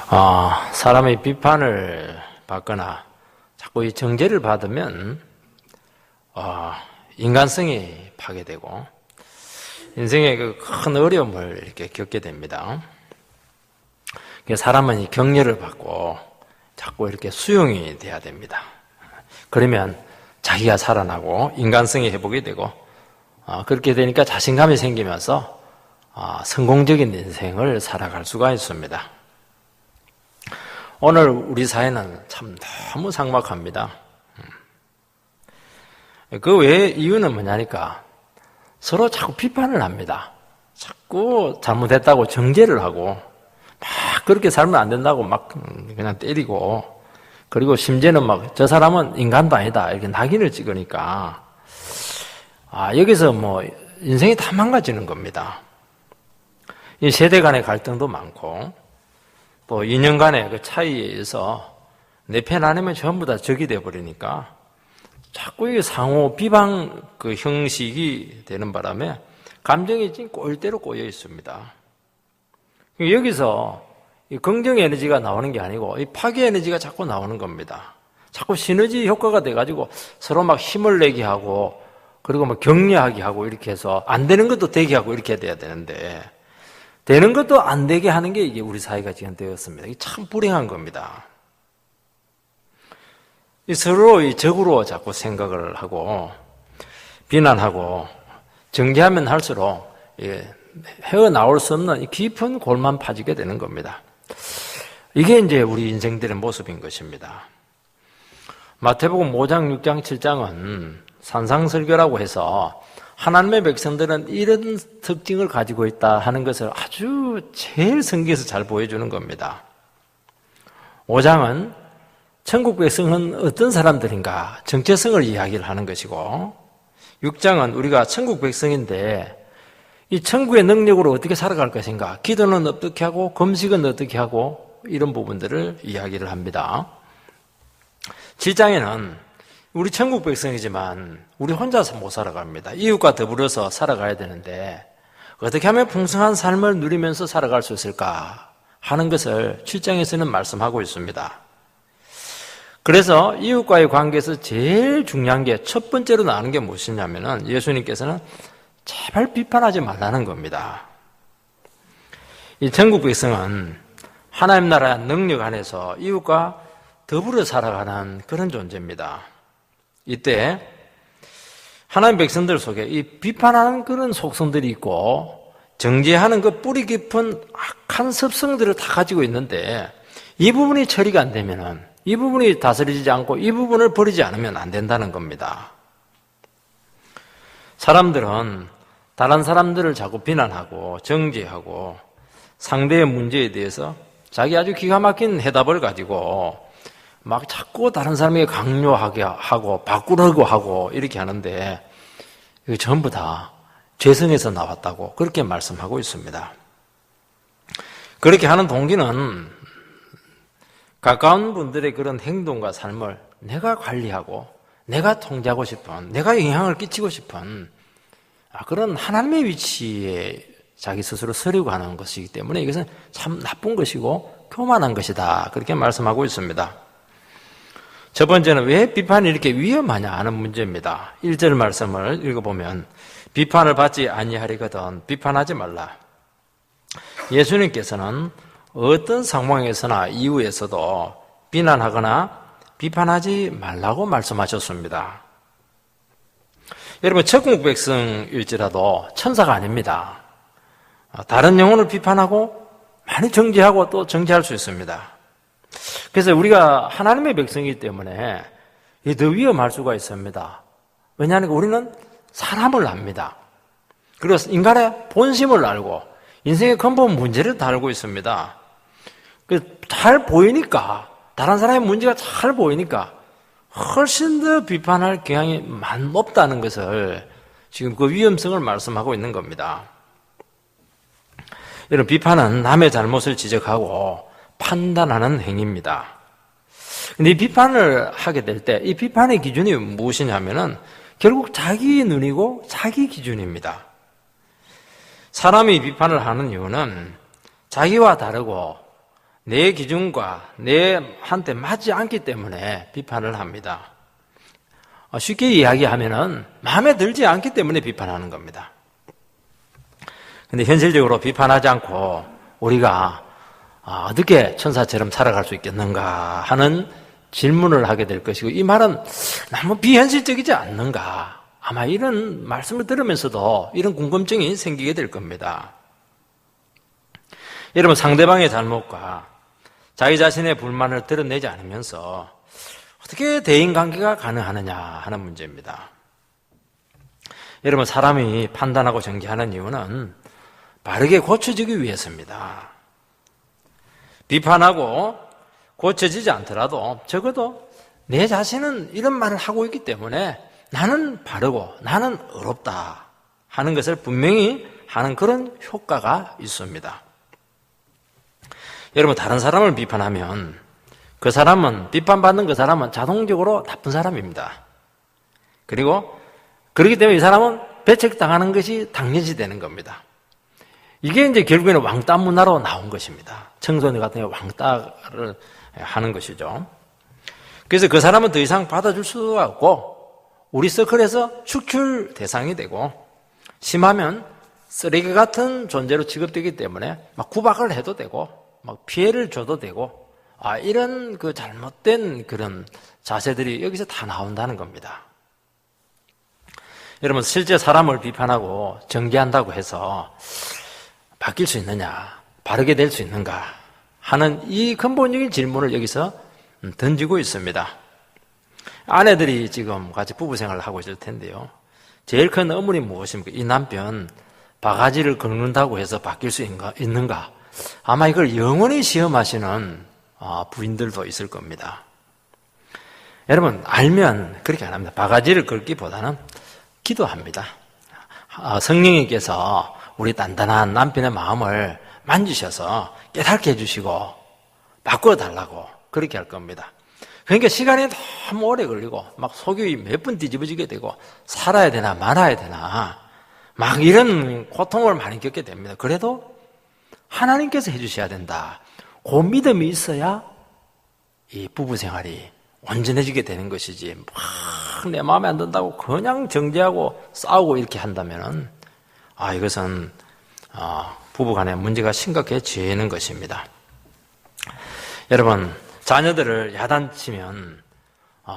사람의 비판을 받거나 자꾸 이 정죄를 받으면 인간성이 파괴되고 인생의 그 큰 어려움을 이렇게 겪게 됩니다. 사람은 이 격려를 받고 자꾸 이렇게 수용이 돼야 됩니다. 그러면 자기가 살아나고 인간성이 회복이 되고 그렇게 되니까 자신감이 생기면서 성공적인 인생을 살아갈 수가 있습니다. 오늘 우리 사회는 참 너무 삭막합니다. 그 외에 이유는 뭐냐니까 서로 자꾸 비판을 합니다. 자꾸 잘못했다고 정죄를 하고 막 그렇게 살면 안 된다고 막 그냥 때리고 그리고 심지어는 막 저 사람은 인간도 아니다 이렇게 낙인을 찍으니까 여기서 뭐 인생이 다 망가지는 겁니다. 이 세대 간의 갈등도 많고 또 인연 간의 그 차이에 의해서 내 편 아니면 전부 다 적이 돼버리니까 자꾸 이게 상호 비방 그 형식이 되는 바람에 감정이 지금 꼴대로 꼬여 있습니다. 여기서 이 긍정 에너지가 나오는 게 아니고 이 파괴 에너지가 자꾸 나오는 겁니다. 자꾸 시너지 효과가 돼가지고 서로 막 힘을 내게 하고 그리고 막 격려하게 하고 이렇게 해서 안 되는 것도 되게 하고 이렇게 돼야 되는데 되는 것도 안 되게 하는 게 이게 우리 사회가 지금 되었습니다. 이게 참 불행한 겁니다. 서로 이 적으로 자꾸 생각을 하고 비난하고 정죄하면 할수록 헤어나올 수 없는 깊은 골만 파지게 되는 겁니다. 이게 이제 우리 인생들의 모습인 것입니다. 마태복음 5장, 6장, 7장은 산상설교라고 해서 하나님의 백성들은 이런 특징을 가지고 있다 하는 것을 아주 제일 성경에서 잘 보여주는 겁니다. 5장은 천국 백성은 어떤 사람들인가 정체성을 이야기를 하는 것이고 6장은 우리가 천국 백성인데 이 천국의 능력으로 어떻게 살아갈 것인가 기도는 어떻게 하고 금식은 어떻게 하고 이런 부분들을 이야기를 합니다. 7장에는 우리 천국 백성이지만 우리 혼자서 못 살아갑니다. 이웃과 더불어서 살아가야 되는데 어떻게 하면 풍성한 삶을 누리면서 살아갈 수 있을까 하는 것을 7장에서는 말씀하고 있습니다. 그래서 이웃과의 관계에서 제일 중요한 게 첫 번째로 나오는 게 무엇이냐면은 예수님께서는 제발 비판하지 말라는 겁니다. 이 천국 백성은 하나님 나라의 능력 안에서 이웃과 더불어 살아가는 그런 존재입니다. 이때 하나님 백성들 속에 이 비판하는 그런 속성들이 있고 정죄하는 그 뿌리 깊은 악한 습성들을 다 가지고 있는데 이 부분이 처리가 안 되면은 이 부분이 다스려지지 않고 이 부분을 버리지 않으면 안 된다는 겁니다. 사람들은 다른 사람들을 자꾸 비난하고 정죄하고 상대의 문제에 대해서 자기 아주 기가 막힌 해답을 가지고 막 자꾸 다른 사람에게 강요하게 하고 바꾸려고 하고 이렇게 하는데 이거 전부 다 죄성에서 나왔다고 그렇게 말씀하고 있습니다. 그렇게 하는 동기는 가까운 분들의 그런 행동과 삶을 내가 관리하고 내가 통제하고 싶은 내가 영향을 끼치고 싶은 그런 하나님의 위치에 자기 스스로 서려고 하는 것이기 때문에 이것은 참 나쁜 것이고 교만한 것이다 그렇게 말씀하고 있습니다. 첫 번째는 왜 비판이 이렇게 위험하냐 하는 문제입니다. 1절 말씀을 읽어보면 비판을 받지 아니하리거든 비판하지 말라. 예수님께서는 어떤 상황에서나 이후에서도 비난하거나 비판하지 말라고 말씀하셨습니다. 여러분 천국 백성일지라도 천사가 아닙니다. 다른 영혼을 비판하고 많이 정죄하고 또 정죄할 수 있습니다. 그래서 우리가 하나님의 백성이기 때문에 더 위험할 수가 있습니다. 왜냐하면 우리는 사람을 압니다. 그리고 인간의 본심을 알고 인생의 근본 문제를 다 알고 있습니다. 잘 보이니까 다른 사람의 문제가 잘 보이니까 훨씬 더 비판할 경향이 높다는 것을 지금 그 위험성을 말씀하고 있는 겁니다. 여러분 비판은 남의 잘못을 지적하고 판단하는 행위입니다. 근데 이 비판을 하게 될 때 이 비판의 기준이 무엇이냐면은 결국 자기 눈이고 자기 기준입니다. 사람이 비판을 하는 이유는 자기와 다르고 내 기준과 내한테 맞지 않기 때문에 비판을 합니다. 쉽게 이야기하면은 마음에 들지 않기 때문에 비판하는 겁니다. 근데 현실적으로 비판하지 않고 우리가 어떻게 천사처럼 살아갈 수 있겠는가 하는 질문을 하게 될 것이고, 이 말은 너무 비현실적이지 않는가, 아마 이런 말씀을 들으면서도 이런 궁금증이 생기게 될 겁니다. 여러분, 상대방의 잘못과 자기 자신의 불만을 드러내지 않으면서 어떻게 대인관계가 가능하느냐 하는 문제입니다. 여러분, 사람이 판단하고 정죄하는 이유는 바르게 고쳐지기 위해서입니다. 비판하고 고쳐지지 않더라도 적어도 내 자신은 이런 말을 하고 있기 때문에 나는 바르고 나는 의롭다 하는 것을 분명히 하는 그런 효과가 있습니다. 여러분, 다른 사람을 비판하면 비판받는 그 사람은 자동적으로 나쁜 사람입니다. 그리고 그렇기 때문에 이 사람은 배척당하는 것이 당연시 되는 겁니다. 이게 이제 결국에는 왕따 문화로 나온 것입니다. 청소년 같은 경우 왕따를 하는 것이죠. 그래서 그 사람은 더 이상 받아줄 수가 없고 우리 서클에서 축출 대상이 되고 심하면 쓰레기 같은 존재로 취급되기 때문에 막 구박을 해도 되고 막 피해를 줘도 되고 이런 그 잘못된 그런 자세들이 여기서 다 나온다는 겁니다. 여러분, 실제 사람을 비판하고 정죄한다고 해서 바뀔 수 있느냐, 바르게 될 수 있는가 하는 이 근본적인 질문을 여기서 던지고 있습니다. 아내들이 지금 같이 부부 생활을 하고 있을 텐데요. 제일 큰 의문이 무엇입니까? 이 남편 바가지를 긁는다고 해서 바뀔 수 있는가? 아마 이걸 영원히 시험하시는 부인들도 있을 겁니다. 여러분, 알면 그렇게 안 합니다. 바가지를 긁기보다는 기도합니다. 성령님께서 우리 단단한 남편의 마음을 만지셔서 깨닫게 해주시고 바꿔달라고 그렇게 할 겁니다. 그러니까 시간이 너무 오래 걸리고 막 속이 몇 번 뒤집어지게 되고 살아야 되나 말아야 되나 막 이런 고통을 많이 겪게 됩니다. 그래도 하나님께서 해주셔야 된다. 그 믿음이 있어야 이 부부 생활이 온전해지게 되는 것이지 막 내 마음에 안 든다고 그냥 정죄하고 싸우고 이렇게 한다면은 이것은 부부간에 문제가 심각해지는 것입니다. 여러분, 자녀들을 야단치면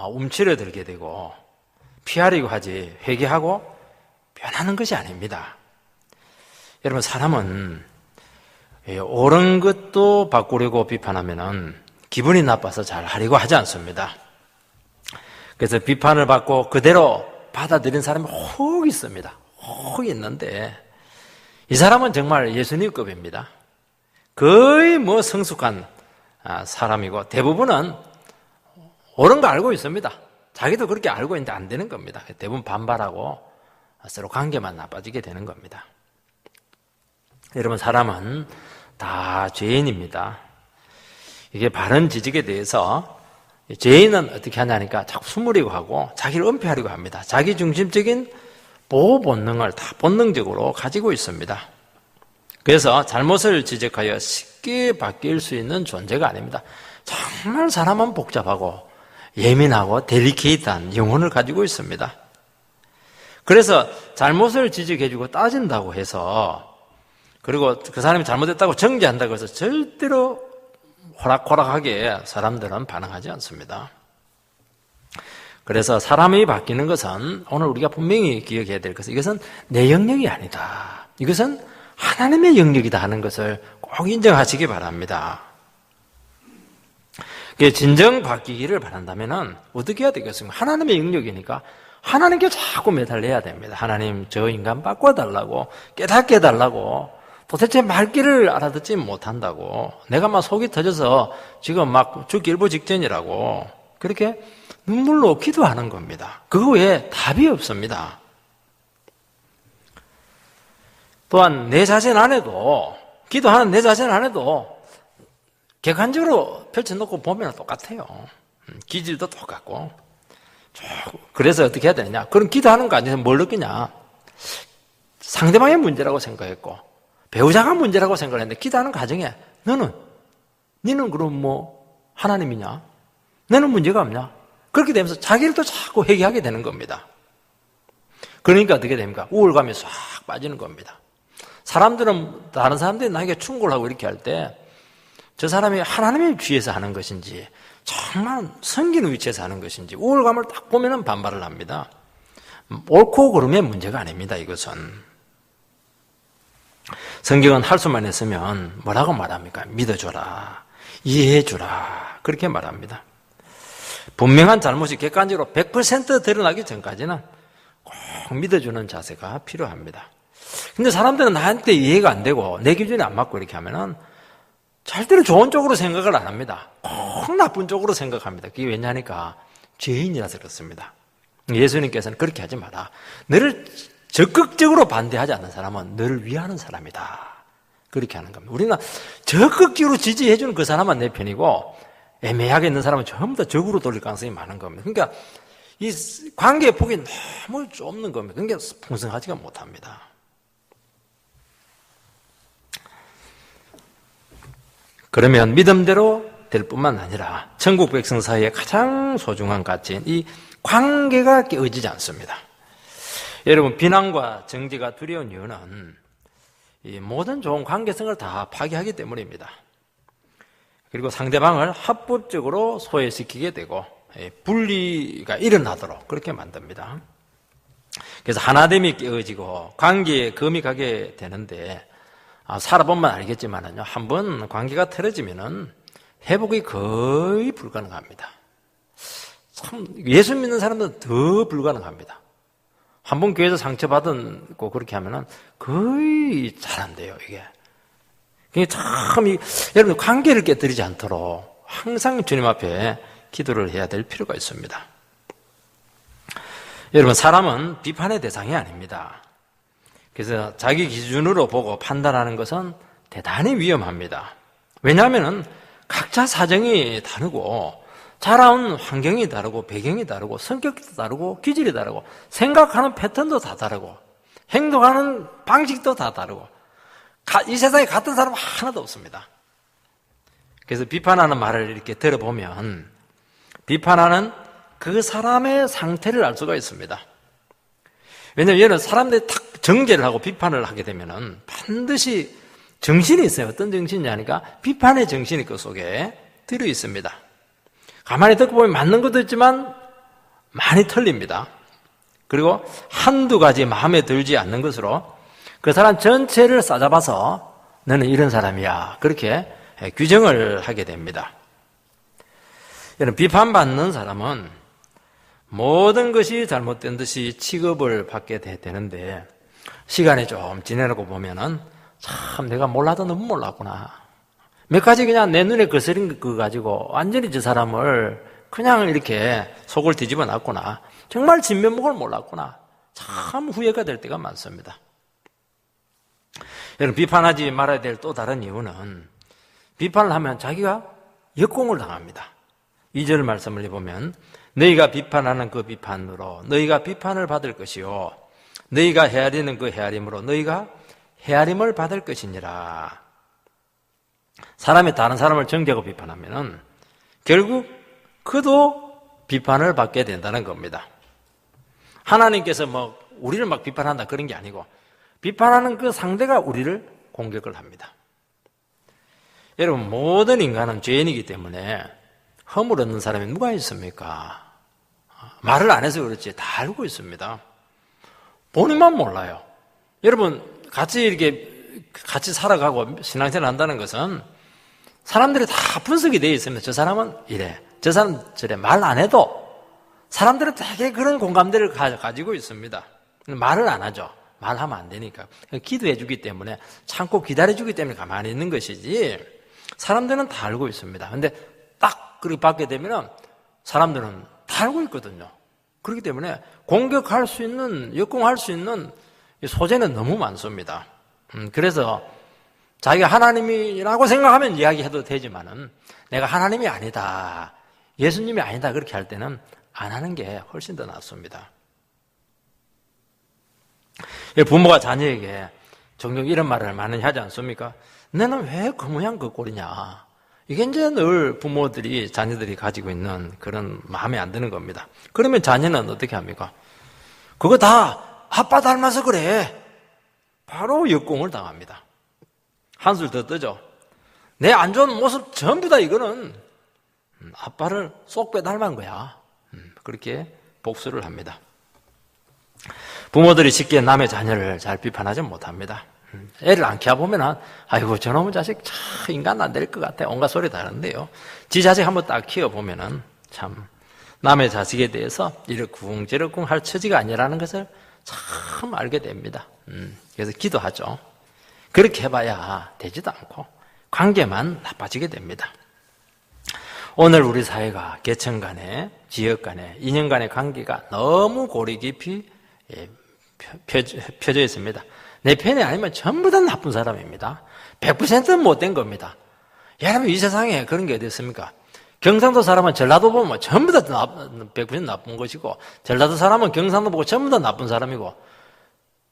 움츠러들게 되고 피하려고 하지 회개하고 변하는 것이 아닙니다. 여러분, 사람은 옳은 것도 바꾸려고 비판하면은 기분이 나빠서 잘 하려고 하지 않습니다. 그래서 비판을 받고 그대로 받아들인 사람이 혹 있습니다. 혹 있는데 이 사람은 정말 예수님급입니다. 거의 성숙한 사람이고 대부분은 옳은 거 알고 있습니다. 자기도 그렇게 알고 있는데 안 되는 겁니다. 대부분 반발하고 서로 관계만 나빠지게 되는 겁니다. 여러분, 사람은 다 죄인입니다. 이게 바른 지적에 대해서 죄인은 어떻게 하냐니까 자꾸 숨으려고 하고 자기를 은폐하려고 합니다. 자기 중심적인 보호 본능을 다 본능적으로 가지고 있습니다. 그래서 잘못을 지적하여 쉽게 바뀔 수 있는 존재가 아닙니다. 정말 사람은 복잡하고 예민하고 델리케이트한 영혼을 가지고 있습니다. 그래서 잘못을 지적해주고 따진다고 해서 그리고 그 사람이 잘못했다고 정죄한다고 해서 절대로 호락호락하게 사람들은 반응하지 않습니다. 그래서 사람이 바뀌는 것은 오늘 우리가 분명히 기억해야 될 것은 이것은 내 영역이 아니다. 이것은 하나님의 영역이다 하는 것을 꼭 인정하시기 바랍니다. 진정 바뀌기를 바란다면 어떻게 해야 되겠습니까? 하나님의 영역이니까 하나님께 자꾸 매달려야 됩니다. 하나님, 저 인간 바꿔달라고, 깨닫게 해달라고, 도대체 말귀를 알아듣지 못한다고, 내가 막 속이 터져서 지금 막 죽기 일보 직전이라고 그렇게 눈물로 기도하는 겁니다. 그거 외에 답이 없습니다. 또한 내 자신 안에도, 기도하는 내 자신 안에도 객관적으로 펼쳐놓고 보면 똑같아요. 기질도 똑같고. 그래서 어떻게 해야 되느냐? 그럼 기도하는 거 아니면 뭘 느끼냐? 상대방의 문제라고 생각했고 배우자가 문제라고 생각을 했는데 기도하는 과정에 너는 너는 그럼 뭐 하나님이냐? 너는 문제가 없냐? 그렇게 되면서 자기를 또 자꾸 회개하게 되는 겁니다. 그러니까 어떻게 됩니까? 우울감에 싹 빠지는 겁니다. 사람들은, 다른 사람들이 나에게 충고를 하고 이렇게 할 때 저 사람이 하나님의 위치에서 하는 것인지 정말 섬기는 위치에서 하는 것인지 우울감을 딱 보면은 반발을 합니다. 옳고 그름의 문제가 아닙니다. 이것은 성경은 할 수만 했으면 뭐라고 말합니까? 믿어줘라, 이해해줘라, 그렇게 말합니다. 분명한 잘못이 객관적으로 100% 드러나기 전까지는 꼭 믿어주는 자세가 필요합니다. 근데 사람들은 나한테 이해가 안 되고 내 기준에 안 맞고 이렇게 하면은 절대로 좋은 쪽으로 생각을 안 합니다. 꼭 나쁜 쪽으로 생각합니다. 그게 왜냐니까 죄인이라서 그렇습니다. 예수님께서는 그렇게 하지 마라. 너를 적극적으로 반대하지 않는 사람은 너를 위하는 사람이다. 그렇게 하는 겁니다. 우리는 적극적으로 지지해주는 그 사람만 내 편이고 애매하게 있는 사람은 전부 다 적으로 돌릴 가능성이 많은 겁니다. 그러니까 이 관계의 폭이 너무 좁는 겁니다. 그러니까 풍성하지가 못합니다. 그러면 믿음대로 될 뿐만 아니라 천국 백성 사이에 가장 소중한 가치인 이 관계가 깨어지지 않습니다. 여러분, 비난과 정죄가 두려운 이유는 이 모든 좋은 관계성을 다 파괴하기 때문입니다. 그리고 상대방을 합법적으로 소외시키게 되고 분리가 일어나도록 그렇게 만듭니다. 그래서 하나됨이 깨어지고 관계에 금이 가게 되는데 살아보면 알겠지만은요, 한번 관계가 틀어지면은 회복이 거의 불가능합니다. 참, 예수 믿는 사람들은 더 불가능합니다. 한번 교회에서 상처받은 거 그렇게 하면은 거의 잘 안 돼요, 이게. 참, 여러분, 관계를 깨뜨리지 않도록 항상 주님 앞에 기도를 해야 될 필요가 있습니다. 여러분, 사람은 비판의 대상이 아닙니다. 그래서 자기 기준으로 보고 판단하는 것은 대단히 위험합니다. 왜냐하면 각자 사정이 다르고 자라온 환경이 다르고 배경이 다르고 성격도 다르고 기질이 다르고 생각하는 패턴도 다 다르고 행동하는 방식도 다 다르고 이 세상에 같은 사람 하나도 없습니다. 그래서 비판하는 말을 이렇게 들어보면 비판하는 그 사람의 상태를 알 수가 있습니다. 왜냐하면 얘는 사람들이 탁 정죄를 하고 비판을 하게 되면은 반드시 정신이 있어요. 어떤 정신이냐니까 비판의 정신이 그 속에 들어 있습니다. 가만히 듣고 보면 맞는 것도 있지만 많이 틀립니다. 그리고 한두 가지 마음에 들지 않는 것으로 그 사람 전체를 싸잡아서 너는 이런 사람이야, 그렇게 규정을 하게 됩니다. 여러분, 비판받는 사람은 모든 것이 잘못된 듯이 취급을 받게 되는데 시간이 좀 지나고 보면은 참 내가 몰라도 너무 몰랐구나. 몇 가지 그냥 내 눈에 거스린 거 가지고 완전히 저 사람을 그냥 이렇게 속을 뒤집어 놨구나. 정말 진면목을 몰랐구나. 참 후회가 될 때가 많습니다. 여러분, 비판하지 말아야 될 또 다른 이유는 비판을 하면 자기가 역공을 당합니다. 2절 말씀을 해보면 너희가 비판하는 그 비판으로 너희가 비판을 받을 것이요 너희가 헤아리는 그 헤아림으로 너희가 헤아림을 받을 것이니라. 사람이 다른 사람을 정죄하고 비판하면은 결국 그도 비판을 받게 된다는 겁니다. 하나님께서 뭐 우리를 막 비판한다 그런 게 아니고 비판하는 그 상대가 우리를 공격을 합니다. 여러분, 모든 인간은 죄인이기 때문에 허물 없는 사람이 누가 있습니까? 말을 안 해서 그렇지 다 알고 있습니다. 본인만 몰라요. 여러분, 같이 살아가고 신앙생활 한다는 것은 사람들이 다 분석이 되어 있습니다. 저 사람은 이래, 저 사람은 저래. 말 안 해도 사람들은 되게 그런 공감대를 가지고 있습니다. 말을 안 하죠. 말하면 안 되니까. 기도해 주기 때문에, 참고 기다려 주기 때문에 가만히 있는 것이지 사람들은 다 알고 있습니다. 근데 딱 그렇게 받게 되면 사람들은 다 알고 있거든요. 그렇기 때문에 공격할 수 있는, 역공할 수 있는 소재는 너무 많습니다. 그래서 자기가 하나님이라고 생각하면 이야기해도 되지만은 내가 하나님이 아니다, 예수님이 아니다 그렇게 할 때는 안 하는 게 훨씬 더 낫습니다. 부모가 자녀에게 종종 이런 말을 많이 하지 않습니까? 너는 왜 그 모양 그 꼴이냐? 이게 이제 늘 부모들이, 자녀들이 가지고 있는 그런 마음에 안 드는 겁니다. 그러면 자녀는 어떻게 합니까? 그거 다 아빠 닮아서 그래. 바로 역공을 당합니다. 한술 더 뜨죠. 내 안 좋은 모습 전부 다 이거는 아빠를 쏙 빼닮은 거야. 그렇게 복수를 합니다. 부모들이 쉽게 남의 자녀를 잘 비판하지 못합니다. 애를 안 키워보면, 아이고, 저놈의 자식 참 인간 안 될 것 같아. 온갖 소리 다 하는데요. 지 자식 한번 딱 키워보면은 참 남의 자식에 대해서 이러쿵저러쿵 할 처지가 아니라는 것을 참 알게 됩니다. 그래서 기도하죠. 그렇게 해봐야 되지도 않고 관계만 나빠지게 됩니다. 오늘 우리 사회가 계층 간에, 지역 간에, 인연 간의 관계가 너무 고리 깊이 펴져 있습니다. 내 편이 아니면 전부 다 나쁜 사람입니다. 100%는 못된 겁니다. 여러분, 이 세상에 그런 게 어디 있습니까? 경상도 사람은 전라도 보면 전부 다 100% 나쁜 것이고, 전라도 사람은 경상도 보고 전부 다 나쁜 사람이고,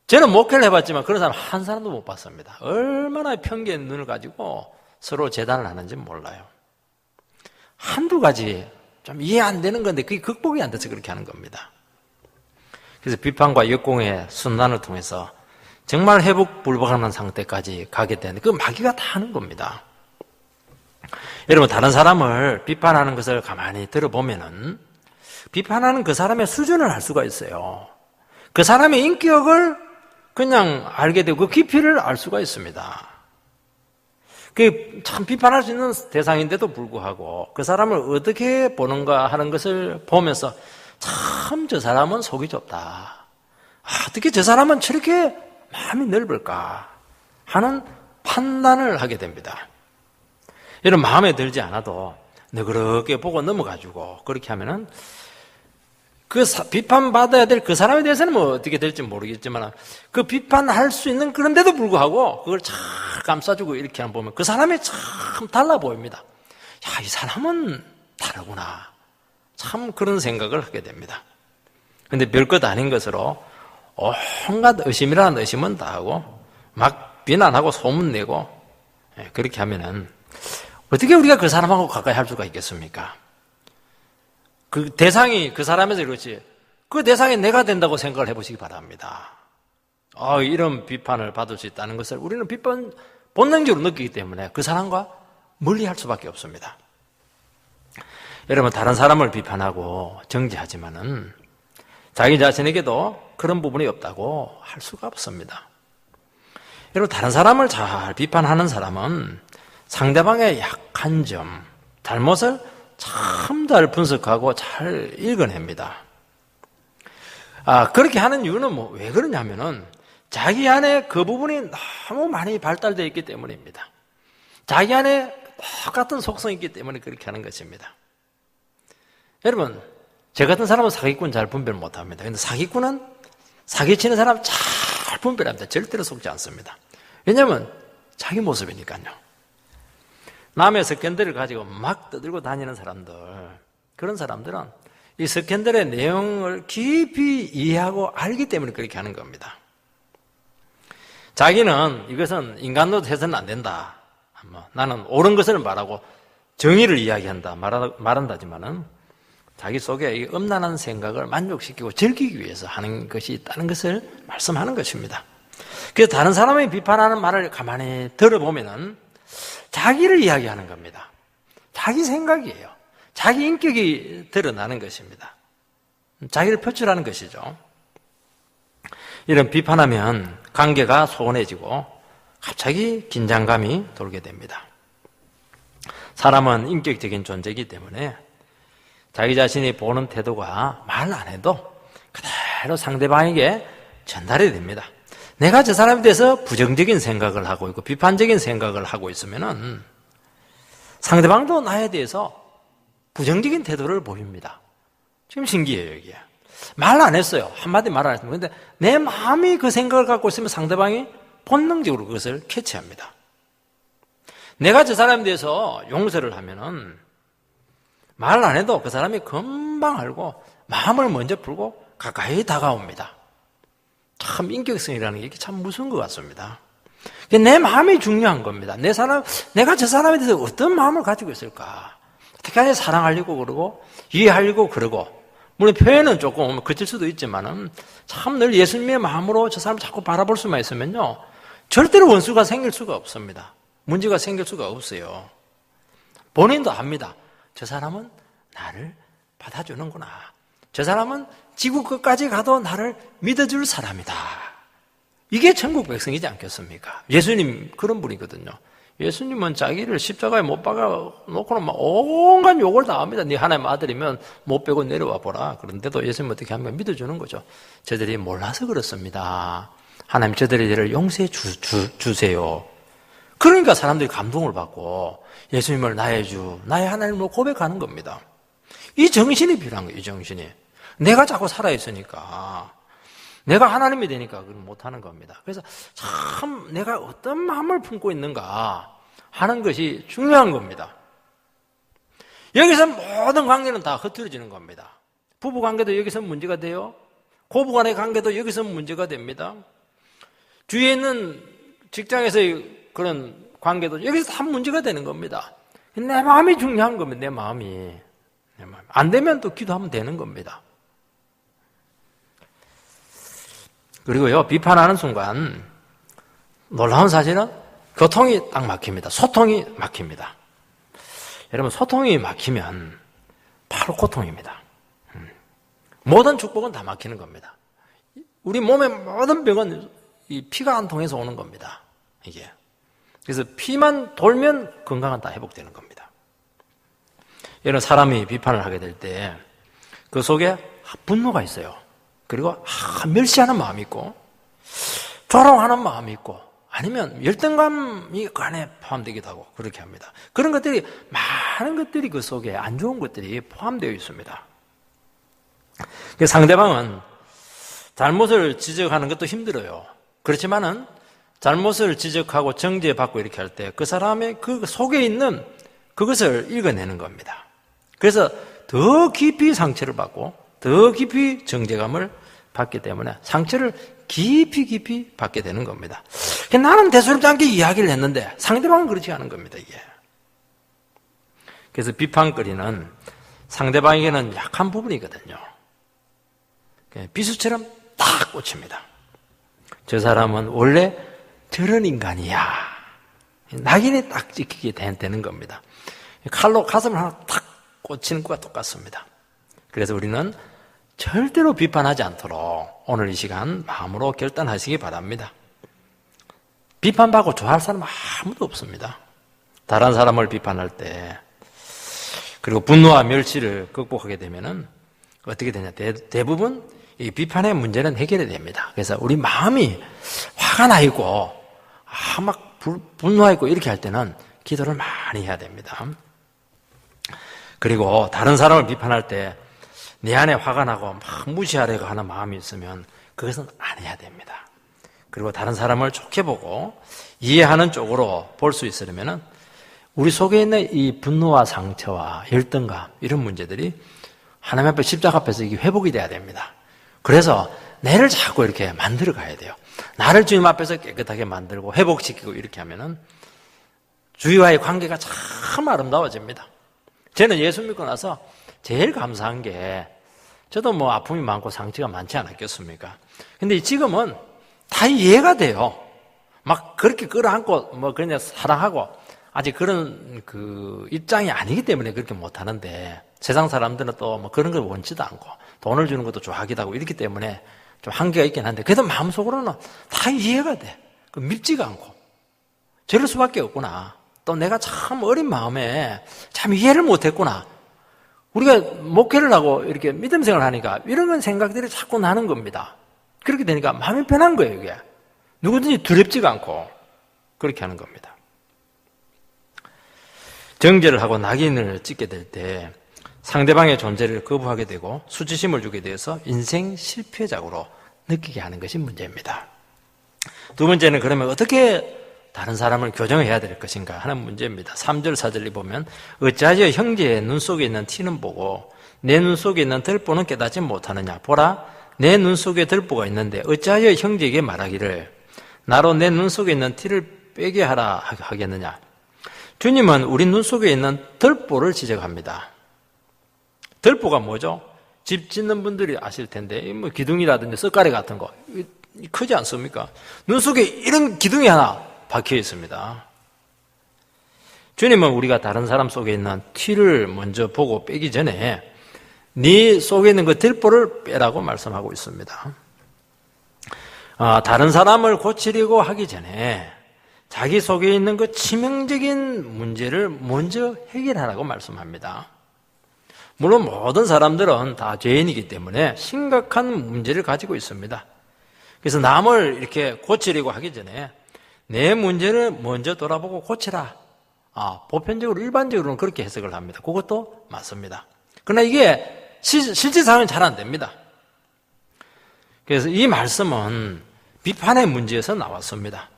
저는 목회를 해봤지만 그런 사람 한 사람도 못 봤습니다. 얼마나 편견의 눈을 가지고 서로 재단을 하는지 몰라요. 한두 가지 좀 이해 안 되는 건데 그게 극복이 안 돼서 그렇게 하는 겁니다. 그래서 비판과 역공의 순환을 통해서 정말 회복 불가능한 상태까지 가게 되는 그 마귀가 다 하는 겁니다. 여러분, 다른 사람을 비판하는 것을 가만히 들어보면은 비판하는 그 사람의 수준을 알 수가 있어요. 그 사람의 인격을 그냥 알게 되고 그 깊이를 알 수가 있습니다. 그 참 비판할 수 있는 대상인데도 불구하고 그 사람을 어떻게 보는가 하는 것을 보면서 참 저 사람은 속이 좁다. 어떻게 저 사람은 저렇게 마음이 넓을까 하는 판단을 하게 됩니다. 이런 마음에 들지 않아도 너그럽게 보고 넘어가지고 그렇게 하면은 그 비판받아야 될 그 사람에 대해서는 뭐 어떻게 될지 모르겠지만 그 비판할 수 있는 그런데도 불구하고 그걸 잘 감싸주고 이렇게 보면 그 사람이 참 달라 보입니다. 야, 이 사람은 다르구나. 참 그런 생각을 하게 됩니다. 근데 별것 아닌 것으로 온갖 의심이라는 의심은 다 하고 막 비난하고 소문내고 그렇게 하면은 어떻게 우리가 그 사람하고 가까이 할 수가 있겠습니까? 그 대상이 그 사람에서 그렇지 그 대상이 내가 된다고 생각을 해보시기 바랍니다. 이런 비판을 받을 수 있다는 것을 우리는 본능적으로 느끼기 때문에 그 사람과 멀리할 수밖에 없습니다. 여러분, 다른 사람을 비판하고 정죄하지만은 자기 자신에게도 그런 부분이 없다고 할 수가 없습니다. 여러분, 다른 사람을 잘 비판하는 사람은 상대방의 약한 점, 잘못을 참 잘 분석하고 잘 읽어냅니다. 그렇게 하는 이유는 왜 그러냐면은 자기 안에 그 부분이 너무 많이 발달되어 있기 때문입니다. 자기 안에 똑같은 속성이 있기 때문에 그렇게 하는 것입니다. 여러분, 저 같은 사람은 사기꾼 잘 분별 못합니다. 그런데 사기꾼은 사기치는 사람 잘 분별합니다. 절대로 속지 않습니다. 왜냐하면 자기 모습이니까요. 남의 스캔들을 가지고 막 떠들고 다니는 사람들, 그런 사람들은 이 스캔들의 내용을 깊이 이해하고 알기 때문에 그렇게 하는 겁니다. 자기는 이것은 인간으로 해서는 안 된다. 나는 옳은 것을 말하고 정의를 이야기한다. 말한다지만은 자기 속에 이 음란한 생각을 만족시키고 즐기기 위해서 하는 것이 있다는 것을 말씀하는 것입니다. 그래서 다른 사람이 비판하는 말을 가만히 들어보면은 자기를 이야기하는 겁니다. 자기 생각이에요. 자기 인격이 드러나는 것입니다. 자기를 표출하는 것이죠. 이런 비판하면 관계가 소원해지고 갑자기 긴장감이 돌게 됩니다. 사람은 인격적인 존재이기 때문에 자기 자신이 보는 태도가 말 안 해도 그대로 상대방에게 전달이 됩니다. 내가 저 사람에 대해서 부정적인 생각을 하고 있고 비판적인 생각을 하고 있으면은 상대방도 나에 대해서 부정적인 태도를 보입니다. 지금 신기해요, 이게. 말 안 했어요. 한마디 말 안 했습니다. 그런데 내 마음이 그 생각을 갖고 있으면 상대방이 본능적으로 그것을 캐치합니다. 내가 저 사람에 대해서 용서를 하면은 말 안 해도 그 사람이 금방 알고 마음을 먼저 풀고 가까이 다가옵니다. 참 인격성이라는 게 참 무서운 것 같습니다. 내 마음이 중요한 겁니다. 내가 저 사람에 대해서 어떤 마음을 가지고 있을까? 어떻게 하냐 사랑하려고 그러고, 이해하려고 그러고, 물론 표현은 조금 거칠 수도 있지만은, 참 늘 예수님의 마음으로 저 사람을 자꾸 바라볼 수만 있으면요, 절대로 원수가 생길 수가 없습니다. 문제가 생길 수가 없어요. 본인도 압니다. 저 사람은 나를 받아주는구나. 저 사람은 지구 끝까지 가도 나를 믿어줄 사람이다. 이게 천국 백성이지 않겠습니까? 예수님 그런 분이거든요. 예수님은 자기를 십자가에 못 박아 놓고는 막 온갖 욕을 다 합니다. 네 하나님 아들이면 못 빼고 내려와 보라. 그런데도 예수님 어떻게 하면 믿어주는 거죠. 저들이 몰라서 그렇습니다. 하나님 저들을 용서해 주세요. 그러니까 사람들이 감동을 받고 예수님을 나의 주, 나의 하나님으로 고백하는 겁니다. 이 정신이 필요한 거예요. 이 정신이. 내가 자꾸 살아있으니까, 내가 하나님이 되니까 그걸 못하는 겁니다. 그래서 참 내가 어떤 마음을 품고 있는가 하는 것이 중요한 겁니다. 여기서 모든 관계는 다 흐트러지는 겁니다. 부부 관계도 여기서 문제가 돼요. 고부 간의 관계도 여기서 문제가 됩니다. 주위에 있는 직장에서의 그런 관계도 여기서 다 문제가 되는 겁니다. 내 마음이 중요한 겁니다. 내 마음이. 안 되면 또 기도하면 되는 겁니다. 그리고요, 비판하는 순간 놀라운 사실은 교통이 딱 막힙니다. 소통이 막힙니다. 여러분, 소통이 막히면 바로 고통입니다. 모든 축복은 다 막히는 겁니다. 우리 몸의 모든 병은 이 피가 안 통해서 오는 겁니다. 이게. 그래서 피만 돌면 건강은 다 회복되는 겁니다. 이런 사람이 비판을 하게 될 때 그 속에 분노가 있어요. 그리고 멸시하는 마음이 있고 조롱하는 마음이 있고 아니면 열등감이 그 안에 포함되기도 하고 그렇게 합니다. 그런 것들이 많은 것들이 그 속에 안 좋은 것들이 포함되어 있습니다. 상대방은 잘못을 지적하는 것도 힘들어요. 그렇지만은 잘못을 지적하고 정죄받고 이렇게 할 때 그 사람의 그 속에 있는 그것을 읽어내는 겁니다. 그래서 더 깊이 상처를 받고 더 깊이 정죄감을 받기 때문에 상처를 깊이 받게 되는 겁니다. 나는 대수롭지 않게 이야기를 했는데 상대방은 그렇지 않은 겁니다. 이게. 그래서 비판거리는 상대방에게는 약한 부분이거든요. 비수처럼 딱 꽂힙니다. 저 사람은 원래 저런 인간이야. 낙인이 딱 찍히게 되는 겁니다. 칼로 가슴을 하나 탁 꽂히는 것과 똑같습니다. 그래서 우리는 절대로 비판하지 않도록 오늘 이 시간 마음으로 결단하시기 바랍니다. 비판받고 좋아할 사람은 아무도 없습니다. 다른 사람을 비판할 때 그리고 분노와 멸시를 극복하게 되면은 어떻게 되냐? 대부분 이 비판의 문제는 해결이 됩니다. 그래서 우리 마음이 화가 나 있고 막 분노하 있고 이렇게 할 때는 기도를 많이 해야 됩니다. 그리고 다른 사람을 비판할 때 내 안에 화가 나고 막 무시하려고 하는 마음이 있으면 그것은 안 해야 됩니다. 그리고 다른 사람을 좋게 보고 이해하는 쪽으로 볼 수 있으려면 우리 속에 있는 이 분노와 상처와 열등감 이런 문제들이 하나님 앞에 십자가 앞에서 이게 회복이 돼야 됩니다. 그래서 내를 자꾸 이렇게 만들어 가야 돼요. 나를 주님 앞에서 깨끗하게 만들고 회복시키고 이렇게 하면은 주위와의 관계가 참 아름다워집니다. 저는 예수 믿고 나서 제일 감사한 게 저도 뭐 아픔이 많고 상처가 많지 않았겠습니까? 근데 지금은 다 이해가 돼요. 막 그렇게 끌어안고 뭐 그냥 사랑하고 아직 그런 그 입장이 아니기 때문에 그렇게 못하는데 세상 사람들은 또 뭐 그런 걸 원치도 않고 돈을 주는 것도 좋아하기도 하고 이렇기 때문에 좀 한계가 있긴 한데 그래도 마음속으로는 다 이해가 돼. 밉지가 않고 저럴 수밖에 없구나. 또 내가 참 어린 마음에 참 이해를 못했구나. 우리가 목회를 하고 이렇게 믿음 생활을 하니까 이런 생각들이 자꾸 나는 겁니다. 그렇게 되니까 마음이 편한 거예요, 이게. 누구든지 두렵지가 않고 그렇게 하는 겁니다. 정죄를 하고 낙인을 찍게 될 때 상대방의 존재를 거부하게 되고 수치심을 주게 되어서 인생 실패작으로 느끼게 하는 것이 문제입니다. 두 번째는 그러면 어떻게 다른 사람을 교정해야 될 것인가 하는 문제입니다. 3절 4절에 보면 어찌하여 형제의 눈 속에 있는 티는 보고 내 눈 속에 있는 들보는 깨닫지 못하느냐. 보라 내 눈 속에 들보가 있는데 어찌하여 형제에게 말하기를 나로 내 눈 속에 있는 티를 빼게 하라 하겠느냐? 주님은 우리 눈 속에 있는 들보를 지적합니다. 들보가 뭐죠? 집 짓는 분들이 아실 텐데, 뭐 기둥이라든지 썩가래 같은 거 크지 않습니까? 눈 속에 이런 기둥이 하나 박혀 있습니다. 주님은 우리가 다른 사람 속에 있는 티를 먼저 보고 빼기 전에 네 속에 있는 그 들보를 빼라고 말씀하고 있습니다. 다른 사람을 고치려고 하기 전에 자기 속에 있는 그 치명적인 문제를 먼저 해결하라고 말씀합니다. 물론 모든 사람들은 다 죄인이기 때문에 심각한 문제를 가지고 있습니다. 그래서 남을 이렇게 고치려고 하기 전에 내 문제를 먼저 돌아보고 고치라. 보편적으로 일반적으로는 그렇게 해석을 합니다. 그것도 맞습니다. 그러나 이게 실제 상황은 잘 안 됩니다. 그래서 이 말씀은 비판의 문제에서 나왔습니다.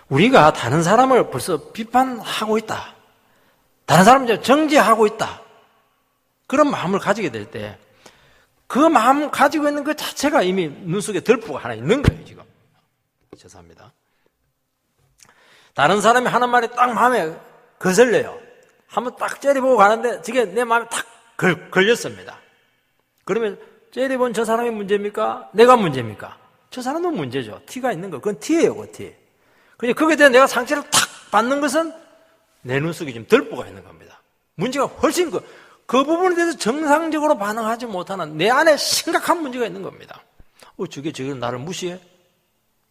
우리가 다른 사람을 벌써 비판하고 있다. 다른 사람을 정죄하고 있다. 그런 마음을 가지게 될 때 그 마음 가지고 있는 것 자체가 이미 눈 속에 들보가 하나 있는 거예요, 지금. 죄송합니다. 다른 사람이 하는 말이 딱 마음에 거슬려요. 한번 딱 째려보고 가는데 저게 내 마음에 탁 걸렸습니다. 그러면 째려본 저 사람이 문제입니까? 내가 문제입니까? 저 사람도 문제죠. 티가 있는 거. 그건 티예요, 그 티. 그냥 거기에 대한 내가 상처를 탁 받는 것은 내 눈 속에 지금 들보가 있는 겁니다. 문제가 훨씬 그 부분에 대해서 정상적으로 반응하지 못하는 내 안에 심각한 문제가 있는 겁니다. 저게 지금 나를 무시해?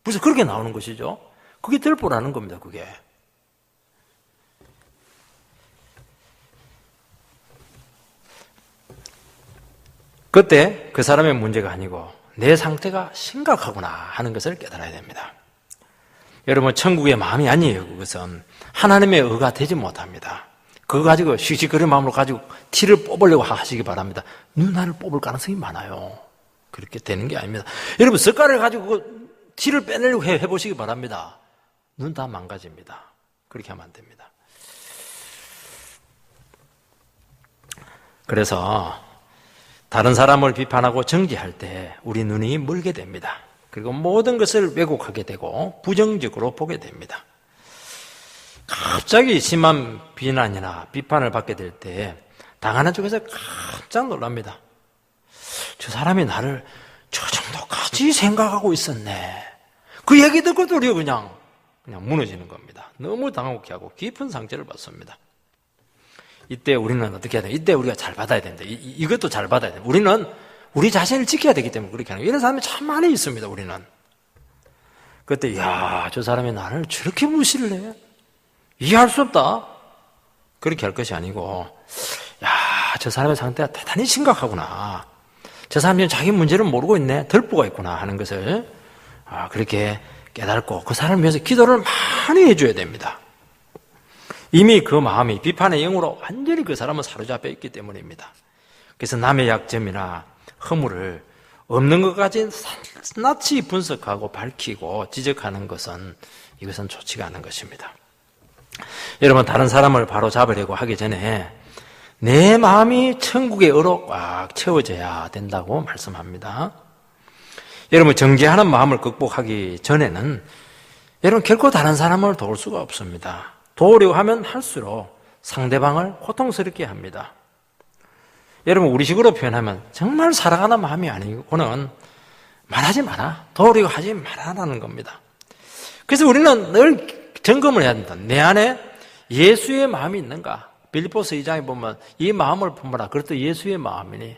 벌써 그렇게 나오는 것이죠. 그게 들보라는 겁니다, 그게. 그때 그 사람의 문제가 아니고 내 상태가 심각하구나 하는 것을 깨달아야 됩니다. 여러분, 천국의 마음이 아니에요. 그것은 하나님의 의가 되지 못합니다. 그거 가지고 씩씩거리는 마음으로 가지고 티를 뽑으려고 하시기 바랍니다. 눈알을 뽑을 가능성이 많아요. 그렇게 되는 게 아닙니다. 여러분, 젓가락을 가지고 그 티를 빼내려고 해보시기 바랍니다. 눈 다 망가집니다. 그렇게 하면 안 됩니다. 그래서 다른 사람을 비판하고 정죄할 때 우리 눈이 멀게 됩니다. 그리고 모든 것을 왜곡하게 되고 부정적으로 보게 됩니다. 갑자기 심한 비난이나 비판을 받게 될 때 당하는 쪽에서 깜짝 놀랍니다. 저 사람이 나를 저 정도까지 생각하고 있었네. 그 얘기 듣고도 우리가 그냥 무너지는 겁니다. 너무 당혹해 하고 깊은 상처를 받습니다. 이때 우리는 어떻게 해야 돼요? 이때 우리가 잘 받아야 된다. 이것도 잘 받아야 돼요. 우리는 우리 자신을 지켜야 되기 때문에 그렇게 하는 거예요. 이런 사람이 참 많이 있습니다, 우리는. 그때, 저 사람이 나를 저렇게 무시를 해? 이해할 수 없다. 그렇게 할 것이 아니고, 저 사람의 상태가 대단히 심각하구나. 저 사람이 자기 문제를 모르고 있네. 들보가 있구나 하는 것을 그렇게 깨닫고 그 사람을 위해서 기도를 많이 해줘야 됩니다. 이미 그 마음이 비판의 영으로 완전히 그 사람은 사로잡혀 있기 때문입니다. 그래서 남의 약점이나 허물을 없는 것까지 낱낱이 분석하고 밝히고 지적하는 것은 이것은 좋지가 않은 것입니다. 여러분, 다른 사람을 바로 잡으려고 하기 전에 내 마음이 천국의 의로 꽉 채워져야 된다고 말씀합니다. 여러분, 정죄하는 마음을 극복하기 전에는 여러분 결코 다른 사람을 도울 수가 없습니다. 도우려고 하면 할수록 상대방을 고통스럽게 합니다. 여러분, 우리식으로 표현하면 정말 사랑하는 마음이 아니고는 말하지 마라. 도우려고 하지 말아라는 겁니다. 그래서 우리는 늘 점검을 해야 된다. 내 안에 예수의 마음이 있는가? 빌립보서 2장에 보면 이 마음을 품어라. 그것도 예수의 마음이니.